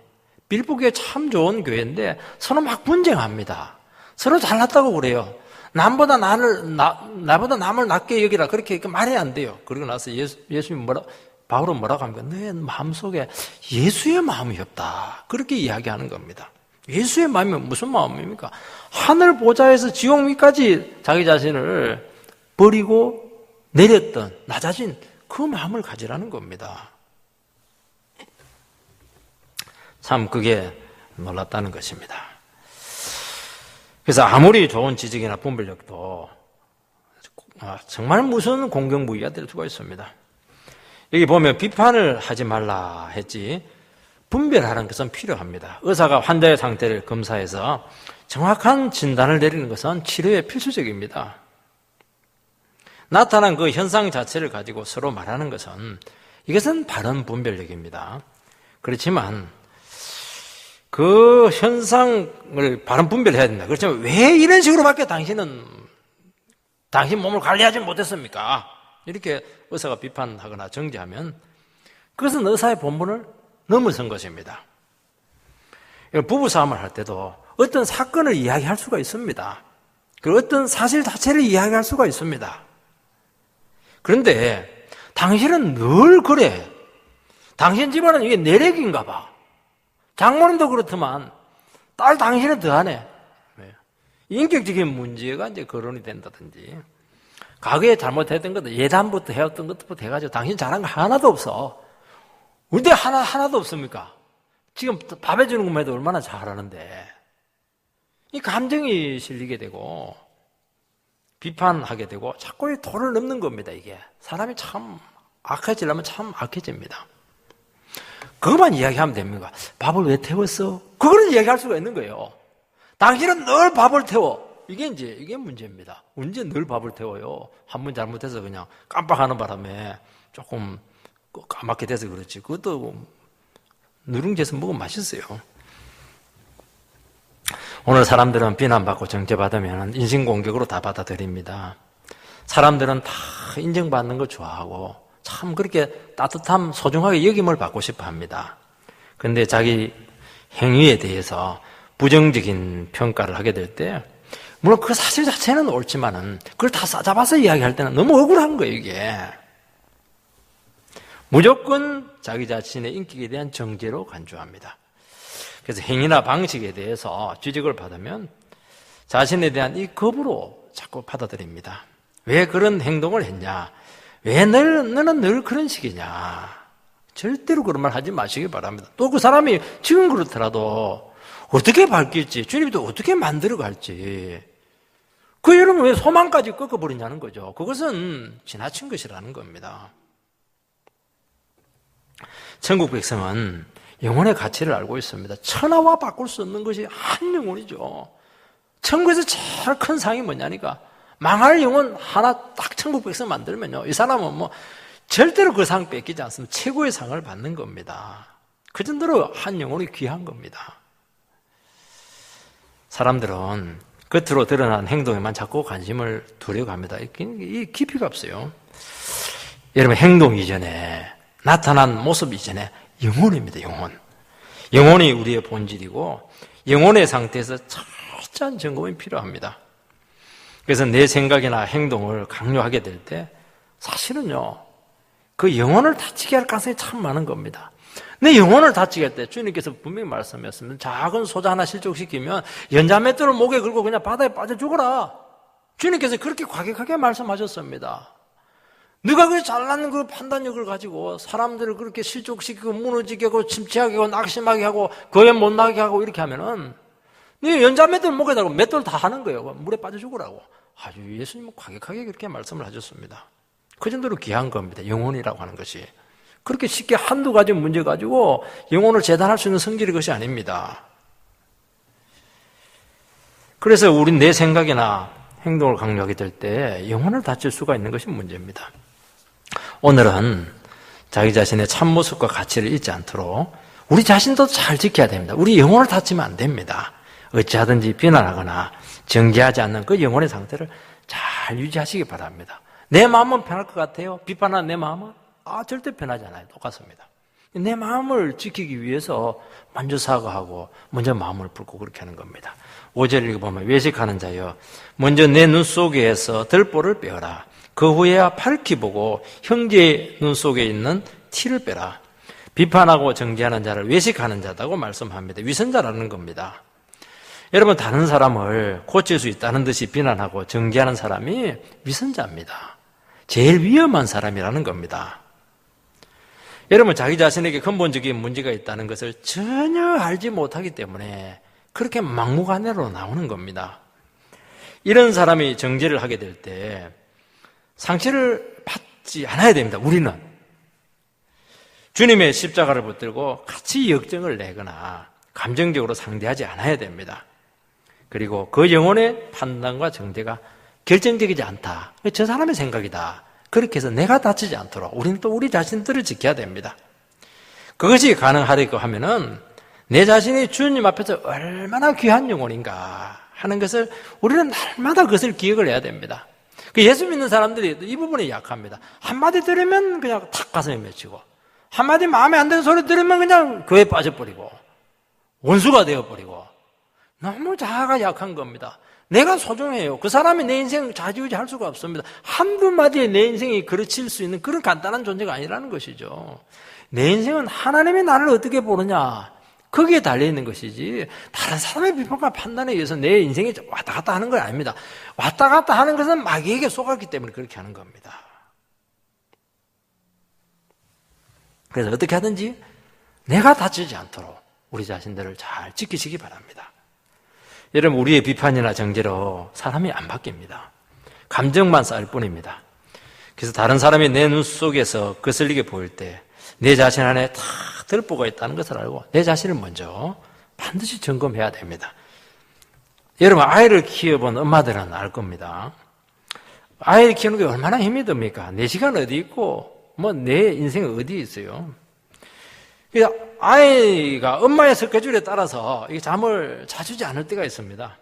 빌립보 교회 참 좋은 교회인데 서로 막 분쟁합니다. 서로 잘났다고 그래요. 나보다 남을 낮게 여기라. 그렇게 말이 안 돼요. 그러고 나서 예수님이 바울은 뭐라고 합니까? 내 마음속에 예수의 마음이 없다. 그렇게 이야기하는 겁니다. 예수의 마음이 무슨 마음입니까? 하늘 보좌에서 지옥 밑까지 자기 자신을 버리고 내렸던 낮아진 그 마음을 가지라는 겁니다. 참 그게 놀랍다는 것입니다. 그래서 아무리 좋은 지식이나 분별력도 정말 무슨 공경무의가 될 수가 있습니다. 여기 보면 비판을 하지 말라 했지 분별하는 것은 필요합니다. 의사가 환자의 상태를 검사해서 정확한 진단을 내리는 것은 치료에 필수적입니다. 나타난 그 현상 자체를 가지고 서로 말하는 것은 이것은 바른 분별력입니다. 그렇지만 그 현상을 바른 분별해야 된다. 그렇지만 왜 이런 식으로밖에 당신 몸을 관리하지 못했습니까? 이렇게 의사가 비판하거나 정죄하면 그것은 의사의 본분을 넘어선 것입니다. 부부싸움을 할 때도 어떤 사건을 이야기할 수가 있습니다. 그리고 어떤 사실 자체를 이야기할 수가 있습니다. 그런데 당신은 늘 그래. 당신 집안은 이게 내력인가 봐. 장모님도 그렇지만 딸 당신은 더하네. 인격적인 문제가 이제 거론이 된다든지 과거에 잘못했던 것도 예단부터 해왔던 것부터 해가지고 당신 잘한 거 하나도 없어. 근데 하나도 없습니까? 지금 밥 해주는 것만 해도 얼마나 잘하는데. 이 감정이 실리게 되고 비판하게 되고 자꾸 도를 넘는 겁니다. 이게 사람이 참 악해지려면 참 악해집니다. 그것만 이야기하면 됩니까? 밥을 왜 태웠어? 그거는 이야기할 수가 있는 거예요. 당신은 늘 밥을 태워. 이게 문제입니다. 언제 늘 밥을 태워요? 한 번 잘못해서 그냥 깜빡하는 바람에 조금 까맣게 돼서 그렇지. 그것도 누룽지에서 먹으면 맛있어요. 오늘 사람들은 비난받고 정죄받으면 인신공격으로 다 받아들입니다. 사람들은 다 인정받는 거 좋아하고 참 그렇게 따뜻함, 소중하게 여김을 받고 싶어 합니다. 그런데 자기 행위에 대해서 부정적인 평가를 하게 될 때, 물론 그 사실 자체는 옳지만은 그걸 다 싸잡아서 이야기할 때는 너무 억울한 거예요, 이게. 무조건 자기 자신의 인격에 대한 정죄로 간주합니다. 그래서 행위나 방식에 대해서 지적을 받으면 자신에 대한 이 겁으로 자꾸 받아들입니다. 왜 그런 행동을 했냐? 왜 너는 늘 그런 식이냐? 절대로 그런 말 하지 마시기 바랍니다. 또 그 사람이 지금 그렇더라도 어떻게 바뀔지, 주님이 또 어떻게 만들어갈지, 그 여러분 왜 소망까지 꺾어버리냐는 거죠. 그것은 지나친 것이라는 겁니다. 천국 백성은 영혼의 가치를 알고 있습니다. 천하와 바꿀 수 없는 것이 한 영혼이죠. 천국에서 제일 큰 상이 뭐냐니까 망할 영혼 하나 딱 천국 백성 만들면요, 이 사람은 뭐 절대로 그 상 뺏기지 않습니다. 최고의 상을 받는 겁니다. 그 정도로 한 영혼이 귀한 겁니다. 사람들은 겉으로 드러난 행동에만 자꾸 관심을 두려고 합니다. 이 깊이가 없어요. 여러분, 행동 이전에, 나타난 모습 이전에 영혼입니다. 영혼이 우리의 본질이고 영혼의 상태에서 철저한 점검이 필요합니다. 그래서 내 생각이나 행동을 강요하게 될 때 사실은요, 그 영혼을 다치게 할 가능성이 참 많은 겁니다. 내 영혼을 다치게 할 때 주님께서 분명히 말씀하셨습니다. 작은 소자 하나 실족시키면 연자맷돌을 목에 걸고 그냥 바다에 빠져 죽어라. 주님께서 그렇게 과격하게 말씀하셨습니다. 네가 그 잘난 그 판단력을 가지고 사람들을 그렇게 실족시키고 무너지게 하고 침체하게 하고 낙심하게 하고 거에 못 나게 하고 이렇게 하면은 네 연자맷돌 목에다가 맷돌 다 하는 거예요. 물에 빠져 죽으라고. 아주 예수님은 과격하게 그렇게 말씀을 하셨습니다. 그 정도로 귀한 겁니다. 영혼이라고 하는 것이. 그렇게 쉽게 한두 가지 문제 가지고 영혼을 재단할 수 있는 성질이 것이 아닙니다. 그래서 우린 내 생각이나 행동을 강요하게 될 때 영혼을 다칠 수가 있는 것이 문제입니다. 오늘은 자기 자신의 참모습과 가치를 잊지 않도록 우리 자신도 잘 지켜야 됩니다. 우리 영혼을 다치면 안 됩니다. 어찌하든지 비난하거나 정죄하지 않는 그 영혼의 상태를 잘 유지하시기 바랍니다. 내 마음은 편할 것 같아요? 비판하는 내 마음은? 절대 편하지 않아요. 똑같습니다. 내 마음을 지키기 위해서 먼저 사과하고 먼저 마음을 풀고 그렇게 하는 겁니다. 5절 읽어보면 외식하는 자여 먼저 내 눈 속에서 들보를 빼어라. 그 후에야 밝히 보고 형제의 눈 속에 있는 티를 빼라. 비판하고 정죄하는 자를 외식하는 자다고 말씀합니다. 위선자라는 겁니다. 여러분, 다른 사람을 고칠 수 있다는 듯이 비난하고 정죄하는 사람이 위선자입니다. 제일 위험한 사람이라는 겁니다. 여러분, 자기 자신에게 근본적인 문제가 있다는 것을 전혀 알지 못하기 때문에 그렇게 막무가내로 나오는 겁니다. 이런 사람이 정죄를 하게 될 때 상처를 받지 않아야 됩니다. 우리는 주님의 십자가를 붙들고 같이 역정을 내거나 감정적으로 상대하지 않아야 됩니다. 그리고 그 영혼의 판단과 정죄가 결정적이지 않다. 저 사람의 생각이다. 그렇게 해서 내가 다치지 않도록 우리는 또 우리 자신들을 지켜야 됩니다. 그것이 가능하다고 하면은 내 자신이 주님 앞에서 얼마나 귀한 영혼인가 하는 것을 우리는 날마다 그것을 기억을 해야 됩니다. 예수 믿는 사람들이 이 부분에 약합니다. 한마디 들으면 그냥 탁 가슴에 맺히고, 한마디 마음에 안 드는 소리 들으면 그냥 교회에 빠져버리고, 원수가 되어버리고, 너무 자아가 약한 겁니다. 내가 소중해요. 그 사람이 내 인생 좌지우지 할 수가 없습니다. 한두 마디에 내 인생이 그르칠 수 있는 그런 간단한 존재가 아니라는 것이죠. 내 인생은 하나님이 나를 어떻게 보느냐, 거기에 달려있는 것이지 다른 사람의 비판과 판단에 의해서 내 인생이 왔다 갔다 하는 건 아닙니다. 왔다 갔다 하는 것은 마귀에게 속았기 때문에 그렇게 하는 겁니다. 그래서 어떻게 하든지 내가 다치지 않도록 우리 자신들을 잘 지키시기 바랍니다. 여러분, 우리의 비판이나 정죄로 사람이 안 바뀝니다. 감정만 쌓일 뿐입니다. 그래서 다른 사람이 내 눈 속에서 거슬리게 보일 때 내 자신 안에 탁 들보가 있다는 것을 알고 내 자신을 먼저 반드시 점검해야 됩니다. 여러분, 아이를 키워본 엄마들은 알 겁니다. 아이를 키우는 게 얼마나 힘이 듭니까? 내 시간 어디 있고 내 인생은 어디 있어요? 그래서 아이가 엄마의 스케줄에 따라서 잠을 자주지 않을 때가 있습니다.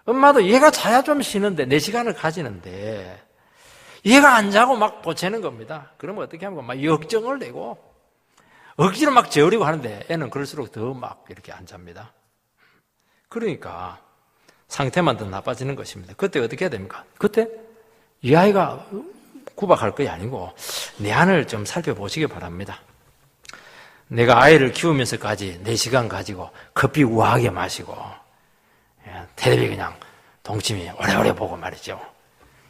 엄마도 얘가 자야 좀 쉬는데 내 시간을 가지는데 얘가 안 자고 막 보채는 겁니다. 그러면 어떻게 하면 막 역정을 내고 억지로 막 재우려고 하는데 애는 그럴수록 더 막 이렇게 안 잡니다. 그러니까 상태만 더 나빠지는 것입니다. 그때 어떻게 해야 됩니까? 그때 이 아이가 구박할 것이 아니고 내 안을 좀 살펴보시기 바랍니다. 내가 아이를 키우면서까지 내 시간 가지고 커피 우아하게 마시고 텔레비 그냥 동치미 오래오래 보고 말이죠.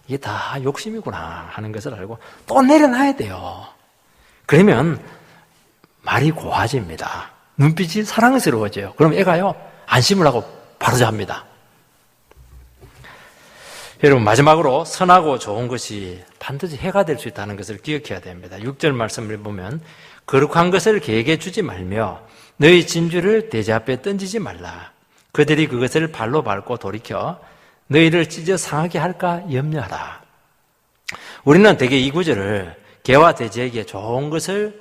이게 다 욕심이구나 하는 것을 알고 또 내려놔야 돼요. 그러면 말이 고와집니다. 눈빛이 사랑스러워져요. 그럼 애가요 안심을 하고 바로 잡니다. 여러분, 마지막으로 선하고 좋은 것이 반드시 해가 될 수 있다는 것을 기억해야 됩니다. 6절 말씀을 보면 거룩한 것을 개에게 주지 말며 너희 진주를 돼지 앞에 던지지 말라. 그들이 그것을 발로 밟고 돌이켜 너희를 찢어 상하게 할까 염려하라. 우리는 대개 이 구절을 개와 돼지에게 좋은 것을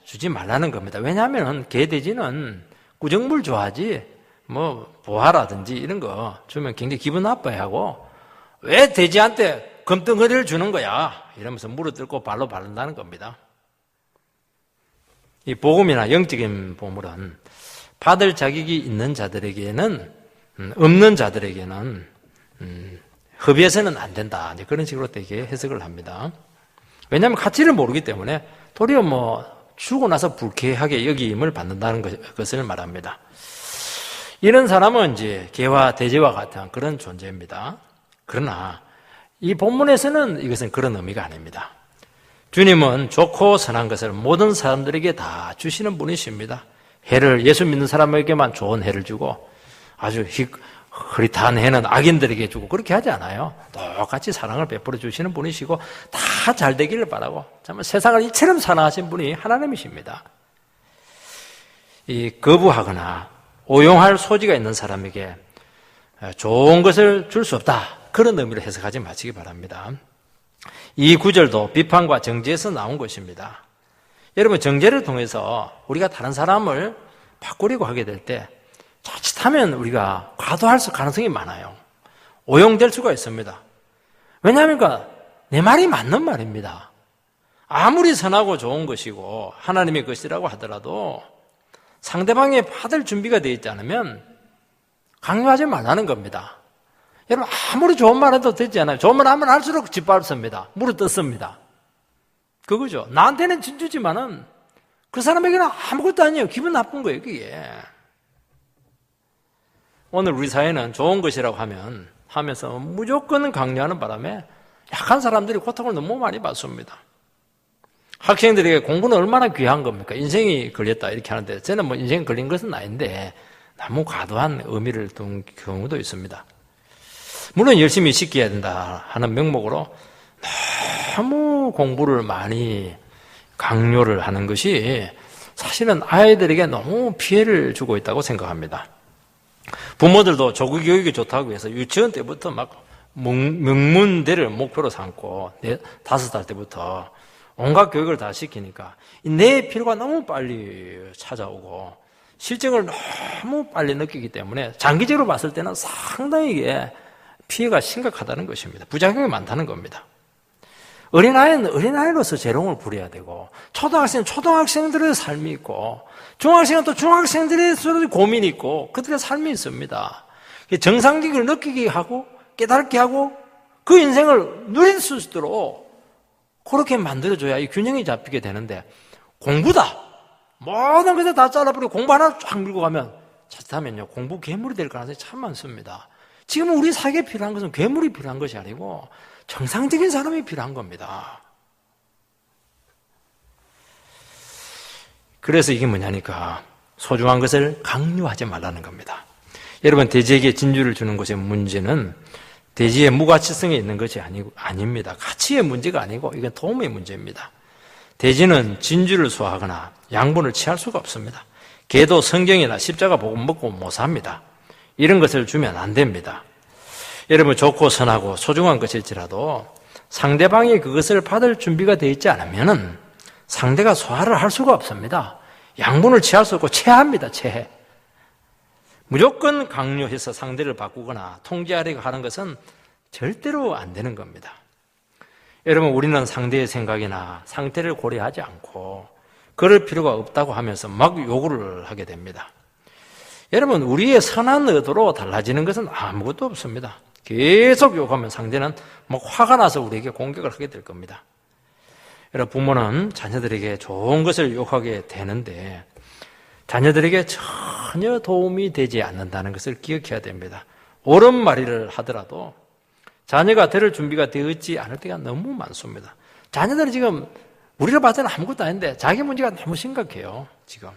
주지 말라는 겁니다. 왜냐하면 개, 돼지는 구정물 좋아하지 보화라든지 이런 거 주면 굉장히 기분 나빠하고 왜 돼지한테 금덩어리를 주는 거야? 이러면서 물어뜯고 발로 바른다는 겁니다. 이 복음이나 영적인 보물은 받을 자격이 있는 자들에게는 없는 자들에게는 협의해서는 안 된다. 그런 식으로 되게 해석을 합니다. 왜냐하면 가치를 모르기 때문에 도리어 주고 나서 불쾌하게 여김을 받는다는 것을 말합니다. 이런 사람은 이제 개와 돼지와 같은 그런 존재입니다. 그러나 이 본문에서는 이것은 그런 의미가 아닙니다. 주님은 좋고 선한 것을 모든 사람들에게 다 주시는 분이십니다. 해를 예수 믿는 사람에게만 좋은 해를 주고 아주 흐릿한 해는 악인들에게 주고 그렇게 하지 않아요. 똑같이 사랑을 베풀어 주시는 분이시고 다 잘 되기를 바라고 정말 세상을 이처럼 사랑하신 분이 하나님이십니다. 이 거부하거나 오용할 소지가 있는 사람에게 좋은 것을 줄 수 없다. 그런 의미로 해석하지 마시기 바랍니다. 이 구절도 비판과 정죄에서 나온 것입니다. 여러분, 정죄를 통해서 우리가 다른 사람을 바꾸려고 하게 될 때 자칫하면 우리가 과도할 가능성이 많아요. 오용될 수가 있습니다. 왜냐하면 내 말이 맞는 말입니다. 아무리 선하고 좋은 것이고 하나님의 것이라고 하더라도 상대방이 받을 준비가 되어 있지 않으면 강요하지 말라는 겁니다. 여러분, 아무리 좋은 말 해도 되지 않아요. 좋은 말 하면 할수록 짓밟습니다. 물어뜯습니다. 그거죠. 나한테는 진주지만은 그 사람에게는 아무것도 아니에요. 기분 나쁜 거예요, 그게. 오늘 우리 사회는 좋은 것이라고 하면서 무조건 강요하는 바람에 약한 사람들이 고통을 너무 많이 받습니다. 학생들에게 공부는 얼마나 귀한 겁니까? 인생이 걸렸다 이렇게 하는데 저는 인생이 걸린 것은 아닌데 너무 과도한 의미를 둔 경우도 있습니다. 물론 열심히 시켜야 된다 하는 명목으로 너무 공부를 많이 강요를 하는 것이 사실은 아이들에게 너무 피해를 주고 있다고 생각합니다. 부모들도 조기 교육이 좋다고 해서 유치원 때부터 막 명문대를 목표로 삼고 5살 때부터 온갖 교육을 다 시키니까 내 필요가 너무 빨리 찾아오고 실증을 너무 빨리 느끼기 때문에 장기적으로 봤을 때는 상당히 이게 피해가 심각하다는 것입니다. 부작용이 많다는 겁니다. 어린아이는 어린아이로서 재롱을 부려야 되고, 초등학생은 초등학생들의 삶이 있고, 중학생은 또 중학생들의 고민이 있고, 그들의 삶이 있습니다. 정상적으로 느끼게 하고, 깨닫게 하고, 그 인생을 누릴 수 있도록 그렇게 만들어줘야 이 균형이 잡히게 되는데, 공부다! 모든 것을 다 잘라버리고 공부 하나 쫙 밀고 가면, 자칫하면요, 공부 괴물이 될 가능성이 참 많습니다. 지금 우리 사회에 필요한 것은 괴물이 필요한 것이 아니고, 정상적인 사람이 필요한 겁니다. 그래서 이게 뭐냐니까 소중한 것을 강요하지 말라는 겁니다. 여러분, 돼지에게 진주를 주는 것의 문제는 돼지의 무가치성에 있는 것이 아닙니다. 가치의 문제가 아니고 이건 도움의 문제입니다. 돼지는 진주를 소화하거나 양분을 취할 수가 없습니다. 개도 성경이나 십자가 복음 먹고 못 삽니다. 이런 것을 주면 안 됩니다. 여러분, 좋고 선하고 소중한 것일지라도 상대방이 그것을 받을 준비가 되어 있지 않으면 상대가 소화를 할 수가 없습니다. 양분을 취할 수 없고 체합니다. 체해. 무조건 강요해서 상대를 바꾸거나 통제하려고 하는 것은 절대로 안 되는 겁니다. 여러분, 우리는 상대의 생각이나 상태를 고려하지 않고 그럴 필요가 없다고 하면서 막 요구를 하게 됩니다. 여러분, 우리의 선한 의도로 달라지는 것은 아무것도 없습니다. 계속 욕하면 상대는 막 화가 나서 우리에게 공격을 하게 될 겁니다. 여러분, 부모는 자녀들에게 좋은 것을 욕하게 되는데 자녀들에게 전혀 도움이 되지 않는다는 것을 기억해야 됩니다. 옳은 말을 하더라도 자녀가 들을 준비가 되어 있지 않을 때가 너무 많습니다. 자녀들은 지금 우리가 봤을 때는 아무것도 아닌데 자기 문제가 너무 심각해요. 지금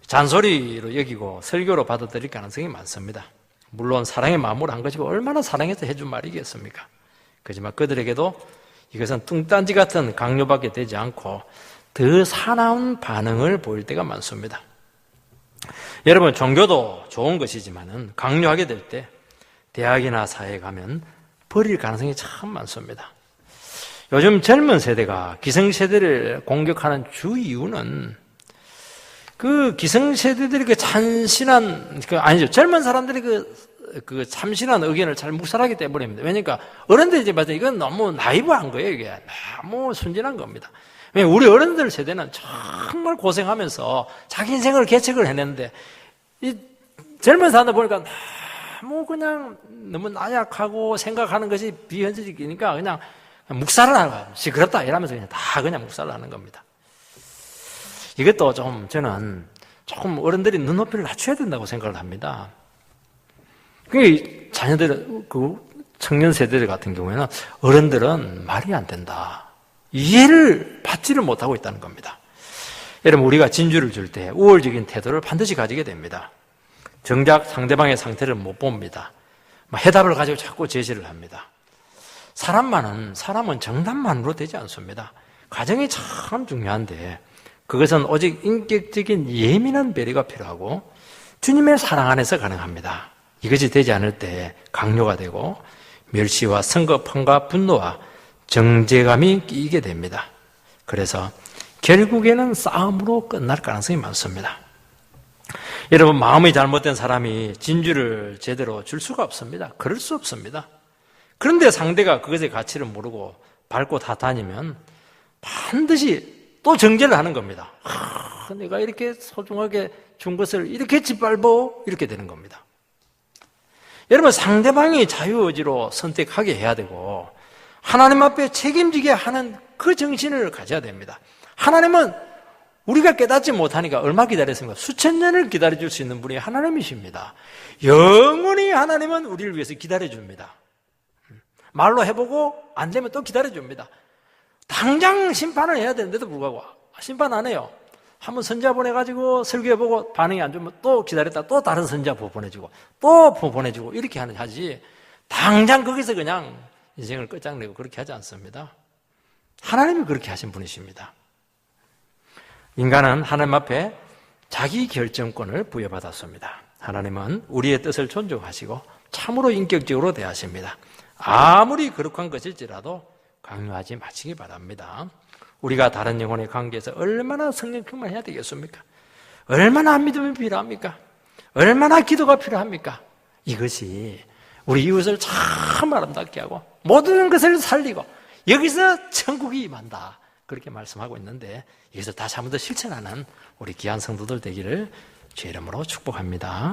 잔소리로 여기고 설교로 받아들일 가능성이 많습니다. 물론 사랑의 마음으로 한 것이고 얼마나 사랑해서 해준 말이겠습니까? 그렇지만 그들에게도 이것은 뚱딴지 같은 강요밖에 되지 않고 더 사나운 반응을 보일 때가 많습니다. 여러분, 종교도 좋은 것이지만은 강요하게 될 때 대학이나 사회에 가면 버릴 가능성이 참 많습니다. 요즘 젊은 세대가 기성세대를 공격하는 주 이유는 그 기성세대들이 그 참신한, 아니죠. 젊은 사람들이 그 참신한 의견을 잘 묵살하기 때문입니다. 왜냐니까 어른들이 이제 맞아. 이건 너무 나이브한 거예요. 이게 너무 순진한 겁니다. 왜냐면 우리 어른들 세대는 정말 고생하면서 자기 인생을 개척을 해냈는데 이 젊은 사람들 보니까 너무 그냥 너무 나약하고 생각하는 것이 비현실적이니까 그냥 묵살을 하는 거예요. 시끄럽다 이러면서 그냥 다 그냥 묵살을 하는 겁니다. 이것도 저는 조금 어른들이 눈높이를 낮춰야 된다고 생각을 합니다. 그 자녀들, 청년 세대들 같은 경우에는 어른들은 말이 안 된다. 이해를 받지를 못하고 있다는 겁니다. 여러분, 우리가 진주를 줄 때 우월적인 태도를 반드시 가지게 됩니다. 정작 상대방의 상태를 못 봅니다. 해답을 가지고 자꾸 제시를 합니다. 사람은 정답만으로 되지 않습니다. 과정이 참 중요한데 그것은 오직 인격적인 예민한 배려가 필요하고 주님의 사랑 안에서 가능합니다. 이것이 되지 않을 때 강요가 되고 멸시와 성급함과 분노와 정죄감이 끼게 됩니다. 그래서 결국에는 싸움으로 끝날 가능성이 많습니다. 여러분, 마음이 잘못된 사람이 진주를 제대로 줄 수가 없습니다. 그럴 수 없습니다. 그런데 상대가 그것의 가치를 모르고 밟고 다 다니면 반드시 또 정죄를 하는 겁니다. 내가 이렇게 소중하게 준 것을 이렇게 짓밟아 이렇게 되는 겁니다. 여러분, 상대방이 자유의지로 선택하게 해야 되고 하나님 앞에 책임지게 하는 그 정신을 가져야 됩니다. 하나님은 우리가 깨닫지 못하니까 얼마 기다렸습니까? 수천 년을 기다려줄 수 있는 분이 하나님이십니다. 영원히 하나님은 우리를 위해서 기다려줍니다. 말로 해보고 안 되면 또 기다려줍니다. 당장 심판을 해야 되는데도 불구하고 심판 안 해요. 한번 선자 보내가지고 설교해보고 반응이 안 좋으면 또 기다렸다 또 다른 선자 보내주고 또 보내주고 이렇게 하지 당장 거기서 그냥 인생을 끝장내고 그렇게 하지 않습니다. 하나님이 그렇게 하신 분이십니다. 인간은 하나님 앞에 자기 결정권을 부여받았습니다. 하나님은 우리의 뜻을 존중하시고 참으로 인격적으로 대하십니다. 아무리 거룩한 것일지라도 강요하지 마시기 바랍니다. 우리가 다른 영혼의 관계에서 얼마나 성령 충만해야 되겠습니까? 얼마나 믿음이 필요합니까? 얼마나 기도가 필요합니까? 이것이 우리 이웃을 참 아름답게 하고 모든 것을 살리고 여기서 천국이 임한다. 그렇게 말씀하고 있는데 여기서 다시 한 번 더 실천하는 우리 귀한 성도들 되기를 주의 이름으로 축복합니다.